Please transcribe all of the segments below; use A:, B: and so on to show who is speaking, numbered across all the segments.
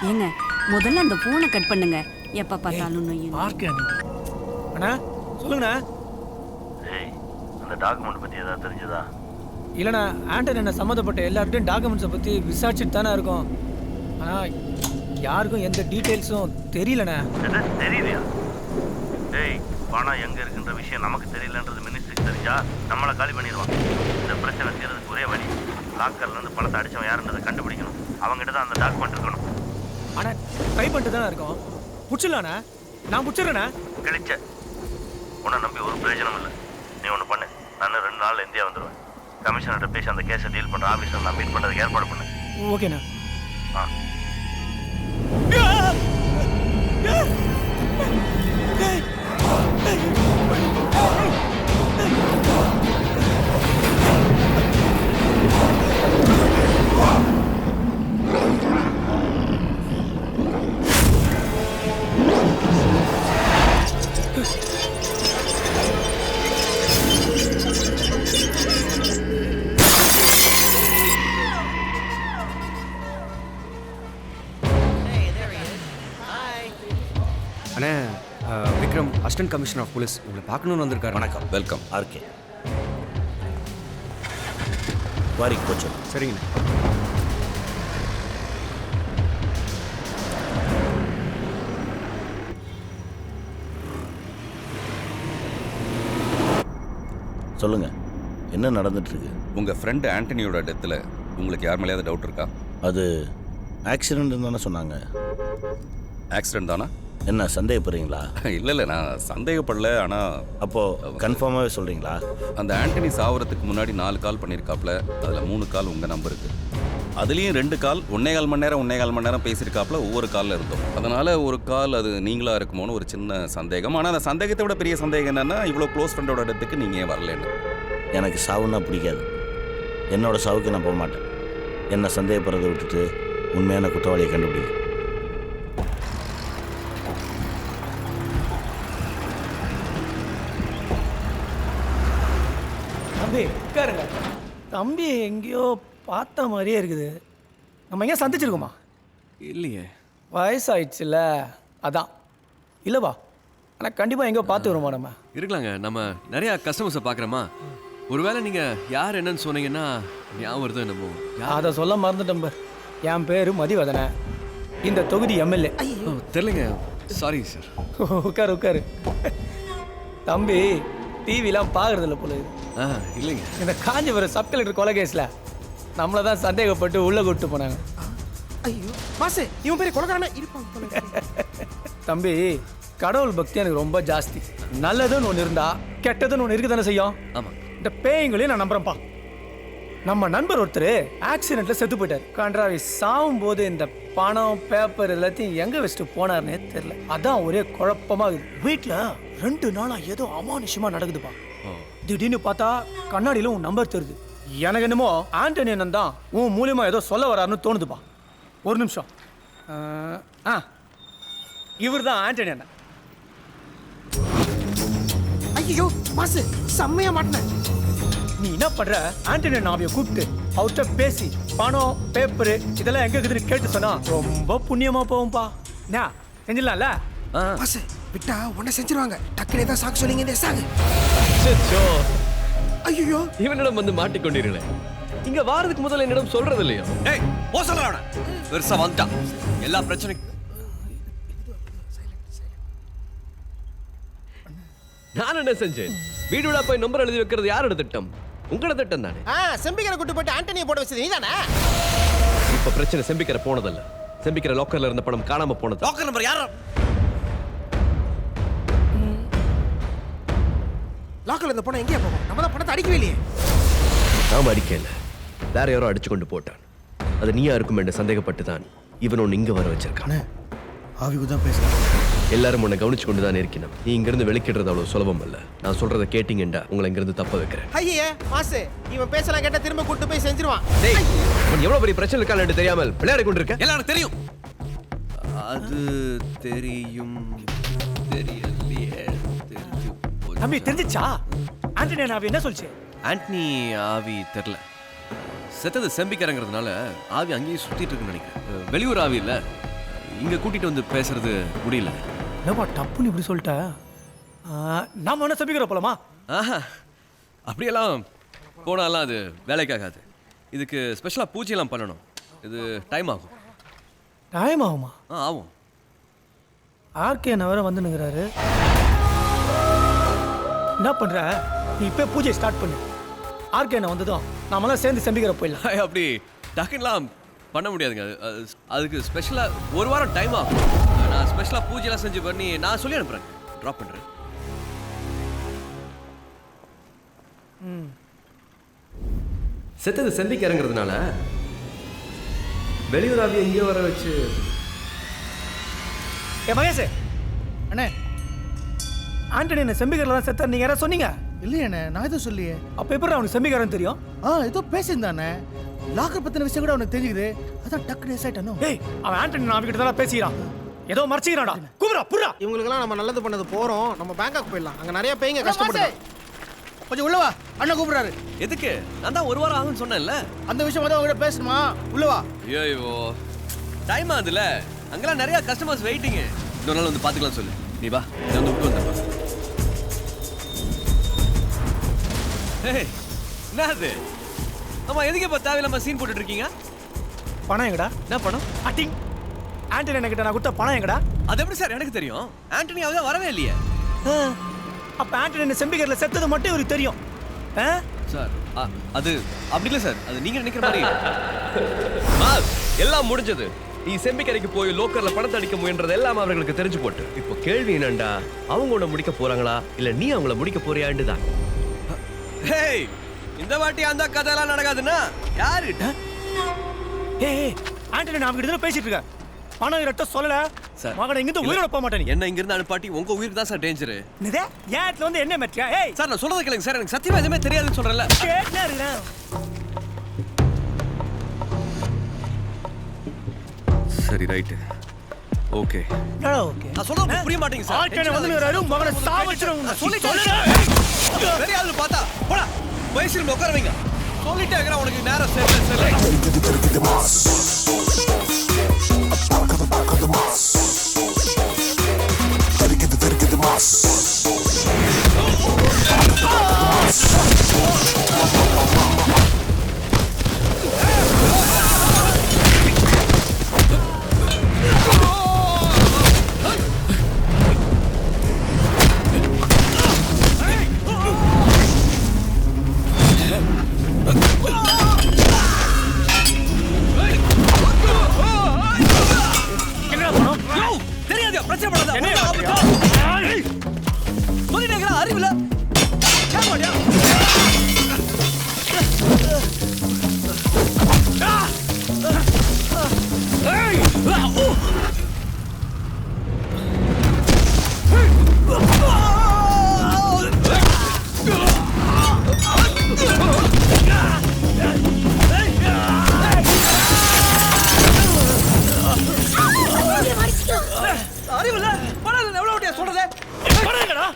A: ஏங்க முதல்ல அந்த போனை கட் பண்ணுங்க. எப்ப பார்த்தாலும்
B: அண்ணா சொல்லுங்கண்ணா.
C: அந்த டாக்குமெண்ட் பத்தி ஏதாவது தெரிஞ்சதா?
B: இல்லைண்ணா, ஆண்டன் என்ன சம்மந்தப்பட்ட எல்லார்ட்டையும் டாக்குமெண்ட்ஸை பற்றி விசாரிச்சுட்டு தானே இருக்கோம். ஆனால் யாருக்கும் எந்த டீட்டெயில்ஸும் தெரியலண்ணே.
C: தெரியலையா? டேய், பணம் எங்கே இருக்குன்ற விஷயம் நமக்கு தெரியலன்றது மினிஸ்ட்ரிக்கு தெரிஞ்சா நம்மளை காலி பண்ணிடுவான். இந்த பிரச்சனை தீர்றதுக்கு ஒரே வழி, லாக்கர்லேருந்து பணத்தை அடித்தவன் யாருன்றதை கண்டுபிடிக்கணும். அவங்ககிட்ட தான் அந்த டாக்குமெண்ட் இருக்கணும்.
B: ஆனால் ட்ரை பண்ணிட்டு தானே இருக்கோம். பிடிச்சிடலாண்ணே, நான் பிடிச்சிடுறேண்ணே.
C: கிழிச்ச உன்னை நம்பி ஒரு பிரயோஜனம் இல்லை. நீ ஒன்று பண்ணு, நான் 2 நாளில் இந்தியா வந்துடுவேன். கமிஷனர்கிட்ட பேசி அந்த கேஸை டீல் பண்ணுற ஆஃபீஸர் நான் மீட் பண்ணுறதுக்கு ஏற்பாடு பண்ணேன்.
B: ஓகேண்ணா.
C: ஆ
D: அண்ணே, Vikram assistant commissioner of police உங்களை பார்க்கணுன்னு வந்திருக்காரு.
C: வணக்கம். வெல்கம். ஆர்கே வாரிக்கு போச்சு.
D: சரிங்கண்ணே.
C: சொல்லுங்க, என்ன நடந்துட்டு இருக்கு?
E: உங்கள் ஃப்ரெண்டு ஆண்டனியோட டெத்தில் உங்களுக்கு யார் மேலேயாவது டவுட் இருக்கா?
C: அது ஆக்சிடென்ட் தானே சொன்னாங்க.
E: ஆக்சிடென்ட் தானா?
C: என்ன சந்தேகப்படுறீங்களா?
E: இல்லை நான் சந்தேகப்படல. ஆனால்
C: அப்போது கன்ஃபார்மாகவே சொல்கிறீங்களா?
E: அந்த ஆண்டனி சாவறதுக்கு முன்னாடி 4 கால் பண்ணியிருக்காப்புல. அதில் 3 கால் உங்கள் நம்பருக்கு, அதுலேயும் 2 கால் 1.25 மணி நேரம் பேசியிருக்காப்புல. ஒவ்வொரு காலில் இருந்தோம். அதனால் ஒரு கால் அது நீங்களாக இருக்குமோன்னு ஒரு சின்ன சந்தேகம். ஆனால் அந்த சந்தேகத்தை விட பெரிய சந்தேகம் என்னென்னா, இவ்வளோ க்ளோஸ் ஃப்ரெண்டோட இடத்துக்கு நீங்கள் ஏன் வரலன்னு.
C: எனக்கு சாவுன்னா பிடிக்காது. என்னோட சாவுக்கு நான் போக மாட்டேன். என்னை சந்தேகப்படுறதை விட்டுட்டு உண்மையான குற்றவாளியை கண்டுபிடிக்கும்.
B: தம்பி உட்காருங்க. தம்பி எங்கேயோ பார்த்த மாதிரியே இருக்குது. நம்ம எங்கேயா சந்திச்சிருக்கோமா?
D: இல்லையே.
B: வயசாயிடுச்சுல்ல, அதான். இல்லைவா? ஆனால் கண்டிப்பாக எங்கேயோ பார்த்து வருமா? நம்ம
F: இருக்கலாங்க. நம்ம நிறையா கஸ்டமர்ஸை பார்க்குறோமா. ஒருவேளை நீங்கள் யார் என்னன்னு சொன்னீங்கன்னா ஞாபகம் வருது. நம்ம
B: அதை சொல்ல மறந்துட்டேன். என் பேர் மதிவதனை, இந்த தொகுதி எம்எல்ஏ.
F: தெரியலங்க, சாரி சார்.
B: உட்காரு உட்காரு. தம்பி டிவிலாம் பார்க்குறதில்ல போல.
F: இல்லைங்க,
B: இந்த காஞ்சிபுரம் சப் கலெக்டர் கொலை கேஸில் நம்மளை தான் சந்தேகப்பட்டு உள்ளே கூப்பிட்டு போனாங்க.
G: ஐயோ மாசே, இவன் பேர் கொலைகாரனா இருப்பான்.
B: தம்பி, கடவுள் பக்தி எனக்கு ரொம்ப ஜாஸ்தி. நல்லதுன்னு ஒன்று இருந்தா கெட்டதுன்னு ஒன்று இருக்கு தானே செய்யும்.
F: ஆமாம்.
B: இந்த பேய்களையும் நான் நம்புறேன்ப்பா. நம்ம நண்பர் ஒருத்தர் ஆக்சிடென்ட்ல செத்து போயிட்டார். கன்றாவி சாவும் போது இந்த பணம் பேப்பர் எல்லாத்தையும் எங்க வச்சுட்டு போனார்னே தெரியல. அதான் ஒரே குழப்பமா இருக்குது. வீட்டில் 2 நாளா ஏதோ அமானுஷமா நடக்குதுப்பா. திடீர்னு பார்த்தா கண்ணாடியில உன் நம்பர் தெரியுது. எனக்கு என்னமோ ஆண்டனி அண்ணன் தான் உன் மூலியமா ஏதோ சொல்ல வராருன்னு தோணுதுப்பா. ஒரு நிமிஷம். இவர் தான் ஆண்டனி அண்ணன்.
G: ஐயோ மாசு, செம்மையா மாட்டினேன்.
B: நீ என்ன பண்ற? ஆண்டனி அண்ணாவைய கூப்பிட்டு அவர்கிட்ட பேசி பணம் பேப்பரு இதெல்லாம் எங்க இருக்குதுன்னு கேட்டு சொன்னா ரொம்ப புண்ணியமா போகும்பா. என்ன செஞ்சிடலாம்ல?
G: மாசு விட்டா உன்னை செஞ்சிருவாங்க. டக்குனே தான் சாக்கு சொல்லிங்க. இந்த சாகு. ஐயோ,
F: இவனிடம் வந்து மாட்டிக்கொண்டீர்களே. இங்க வாரதுக்கு முதல்ல என்னிடம் சொல்றது இல்லையோ? பெருசா வந்துட்டான் எல்லா பிரச்சனைக்கும். நான் என்ன செஞ்சேன்? வீடுடா போய் நம்பர் எழுதி வைக்கிறது யாரோட திட்டம்? உங்களோட திட்டம் தானே.
G: செம்பிக்கரை கூட்டு போயிட்டு ஆண்டனியை போட வச்சது நீதானே?
F: இப்ப பிரச்சனை செம்பிக்கரை போனதல்ல, செம்பிக்கரை லாக்கர்ல இருந்த பணம் காணாம போனது.
G: லாக்கர் நம்பர் யாரா? லாக்கர்ல இருந்த பணம் எங்கேயா போகும்? நம்ம தான் பணத்தை அடிக்கவே இல்லையே.
F: நாம அடிக்கல, வேற யாரோ அடிச்சு கொண்டு போட்டான். அது நீயா இருக்கும் என்று சந்தேகப்பட்டு தான் இவன் ஒன்று இங்க வர வச்சிருக்கான்.
G: ஆவிக்குதான் பேசுறேன்.
F: எல்லாரும் உன்னை கவனிச்சு கொண்டு தான் இருக்கணும். நீ இங்கிருந்து வெளிக்கிடுறது அவ்வளவு சுலபம் அல்ல. நான் சொல்றதை கேட்டீங்கண்டா உங்களை இங்கிருந்து தப்ப வைக்கிறேன்.
G: ஐயே மாசு, இவன் பேசலாம் கேட்டா திரும்ப கூட்டு போய் செஞ்சிருவான்.
F: உன் எவ்வளவு பெரிய பிரச்சனை இருக்கான்னு தெரியாமல் விளையாடி கொண்டிருக்க.
D: எல்லாரும் தெரியும். அது தெரியும். தெரியலையே.
B: தம்பி தெரிஞ்சிச்சா? ஆண்டனி அண்ணாவை என்ன சொல்லிச்சு?
D: ஆண்டனி ஆவி தெரில.
F: செத்தது செம்பிக்கிறங்கிறதுனால ஆவி அங்கேயே சுத்திட்டு இருக்குன்னு நினைக்கிறேன். வெளியூர் ஆவி இல்ல, இங்க கூட்டிட்டு வந்து பேசுறது முடியல.
B: என்னப்பா டப்புன்னு இப்படி சொல்லிட்ட? நாம என்ன செம்பிக்கிற போலாமா?
F: ஆஹா, அப்படியெல்லாம் போனாலாம் அது வேலைக்காகாது. இதுக்கு ஸ்பெஷலாக பூஜையெல்லாம் பண்ணணும். இது டைம் ஆகும்.
B: டைம் ஆகுமா?
F: ஆகும்.
B: ஆர்கே என்ன வேற வந்துனுங்கிறாரு. என்ன பண்ற? நீ இப்போ பூஜை ஸ்டார்ட் பண்ணு. ஆர்கே என்ன வந்ததும் நாமெல்லாம் சேர்ந்து செம்பிக்கிற போயிடலாம்.
F: அப்படி டக்குலாம் பண்ண முடியாதுங்க. அதுக்கு ஸ்பெஷலாக ஒரு வாரம் டைம் ஆகும். நான் ஸ்பெஷலாக பூஜையெல்லாம் செஞ்சு பண்ணி நான் சொல்லி அனுப்புகிறேன். ட்ராப் பண்ணுறேன். செத்தது செம்பிக்கிறங்கிறதுனால வெளியூர் ஆவி எங்கேயோ வர வச்சு.
B: ஏ மகேஷ்
G: அண்ணே,
B: ஆண்டனி என்ன செம்பிக்கரில் தான் செத்தார் நீங்க யாராவது சொன்னீங்க?
G: இல்லையாண்ணே, நான் எதுவும் சொல்லியே.
B: அப்போ எப்படி அவனுக்கு செம்பிக்காரன் தெரியும்?
G: ஏதோ பேசியிருந்தானே. லாக்கர் பத்தின விஷயம் கூட அவனுக்கு தெரிஞ்சுக்குது. அதான் டக்குனு எஸ்ஆயிட்டானோ.
B: ஏய், அவன் ஆண்டனி நான் அவகிட்ட தான் பேசிக்கிறான். ஏதோ மறைச்சிக்கிறான்டா. கூப்பிடா புறா.
H: இவங்களுக்கெல்லாம் நம்ம நல்லது பண்ணது போறோம். நம்ம பேங்காக் போயிடலாம். அங்க நிறைய பேய்ங்க கஷ்டப்படுறாங்க.
G: கொஞ்சம் உள்ளவா, அண்ணன் கூப்பிடுறாரு.
F: எதுக்கு? நான் தான் ஒரு வாரம் ஆகும்னு சொன்னேன்ல.
G: அந்த விஷயம் தான் உங்ககிட்ட பேசணுமா? உள்ளவா.
F: ஐயோ டைம் ஆகுதுல்ல, அங்கெல்லாம் நிறைய கஸ்டமர்ஸ் வெயிட்டிங். இன்னொரு நாள் வந்து பார்த்துக்கலாம் சொல்லு. நீ வா, நான் வந்து விட்டு வந்துடுறேன். ஏய், என்ன அது? ஆமா, எதுக்கு இப்போ தேவையில்லாம சீன் போட்டுட்டு இருக்கீங்க?
B: பணம் எங்கடா?
F: என்ன பணம்?
B: அட்டிங். ஆண்டனி என்கிட்ட நான் கொடுத்த பணம் எங்கடா?
F: அது எப்படி சார் எனக்கு தெரியும்? ஆண்டனி அவதான் வரவே இல்லையே.
B: அப்ப ஆண்டனி என்ன செம்பிக்கரில் செத்தது மட்டும் இவருக்கு தெரியும்.
F: சார் அது அப்படி இல்லை சார். அது நீங்க நினைக்கிற மாதிரி. எல்லாம் முடிஞ்சது. நீ செம்பிக்கரைக்கு போய் லோக்கர்ல பணத்தை அடிக்க முயன்றது எல்லாம் அவர்களுக்கு தெரிஞ்சு போட்டு. இப்போ கேள்வி என்னண்டா, அவங்க உன்னை முடிக்க போறாங்களா இல்ல நீ அவங்கள முடிக்க போறியான்னு தான். ஹேய், இந்த வாட்டி அந்த கதையெல்லாம் நடக்காதுன்னா யாருட்ட?
B: ஏய், ஆண்டனி நான் அவகிட்ட தான் பேசிட்டு இருக்கேன். பணம் இரட்ட சொல்லல
F: சார்.
B: மகனை இங்கிருந்து உயிரோட போக மாட்டேன்.
F: என்ன இங்க இருந்து அனுப்பாட்டி உங்க உயிருக்கு தான் சார் டேஞ்சர்.
B: என்னதே? ஏட்ல வந்து என்ன மேட்ரியா? ஏய்
F: சார், நான் சொல்றத கேளுங்க சார். எனக்கு சத்தியமா எதுவுமே தெரியாதுன்னு சொல்றேன்ல.
B: கேட்னா இருக்கேன்.
F: சரி, ரைட், ஓகே.
B: என்னடா ஓகே?
F: நான் சொல்றது புரிய மாட்டேங்குது சார்.
B: ஆண்டனி வந்துறாரு, மகனை சாவச்சிரணும்.
F: சொல்லிட்டேன். பெரிய ஆளு பார்த்தா போடா, வயசுல உட்கார வைங்க. சொல்லிட்டே இருக்கற உனக்கு நேரம் சரியில்லை. அறிவில பணம் எவ்வளவு சொல்றது? பணங்கடா.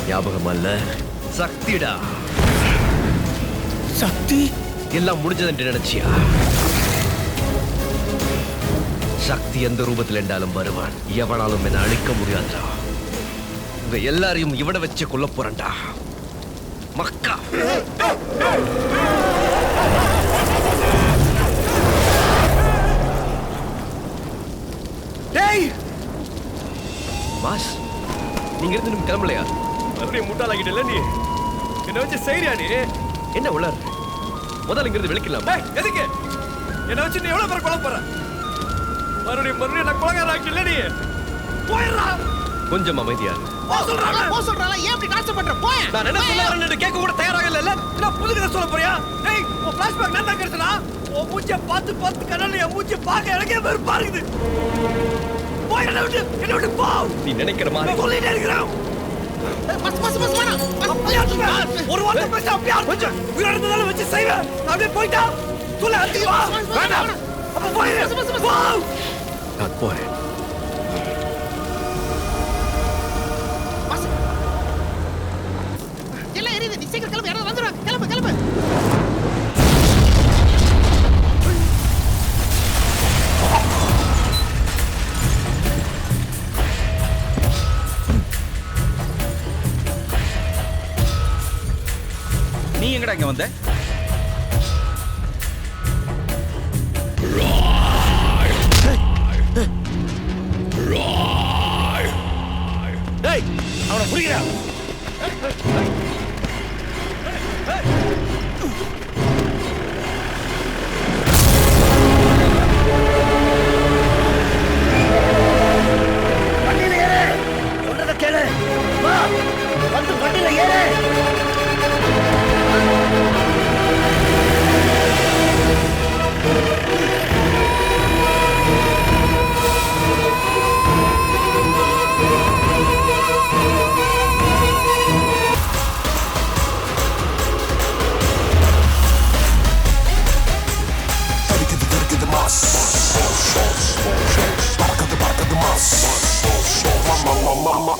F: ஞாபகம் அல்ல, சக்திடா.
B: சக்தி
F: எல்லாம் முடிஞ்சதுன்னு நினைச்சியா? சக்தி எந்த ரூபத்தில் என்றாலும் வருவான். எவனாலும் என்ன அழிக்க முடியாதுடா. உங்க எல்லாரையும் இவனை வச்சு கொல்ல போறேன்டா மக்கா. டேய் மாஸ், நீங்க இருந்து நம்ம கிளம்பலையா? மறுபடியும் முட்டாளாகிட்டல நீ. என்ன வச்சு செய்றியா நீ? என்ன உளர்? முதல்ல இங்கிருந்து வெளிக்கலாம். எதுக்கு என்ன வச்சு நீ எவ்வளவு பேர் கொலை போற? மறுபடியும் நான் கொலைகாரன் ஆக்கிடல நீ. போயிடுறா. கொஞ்சம் அமைதியா இரு.
H: சொல்றாங்க ஏன் இப்படி டார்ச்சர் பண்ற? போய்
F: நான் என்ன சொல்ல வரேன்னு கேட்க கூட தயாராக இல்ல. நான் புது கதை சொல்ல போறியா? டேய் உன் ஃபிளாஷ்பேக் நான் தான் கரெக்ட்டா? உன் மூஞ்சிய பார்த்து கண்ணால என் மூஞ்சிய பார்க்க எனக்கே வெறுப்பா இருக்குது. போய் என்ன விட்டு போ. நீ நினைக்கிற மாதிரி சொல்லிட்டே இருக்கறேன்.
H: பஸ் வேணாம்.
F: ஒரு வார்த்தை பேச அப்படியே கொஞ்சம் உயிரோட இருந்தாலும் வச்சு செய்வேன். அப்படியே போய்டா. சொல்ல அடி வா. வேண்டாம். அப்ப போய் போ. நான் போறேன்.
H: எல்லாம் எரியுது. நீ சீக்கிரம் கிளம்பு. யாராவது வந்துருவாங்க. கிளம்பு.
E: நீ எங்கடா இங்க வந்த?
F: டேய் அவனை புடிங்கடா.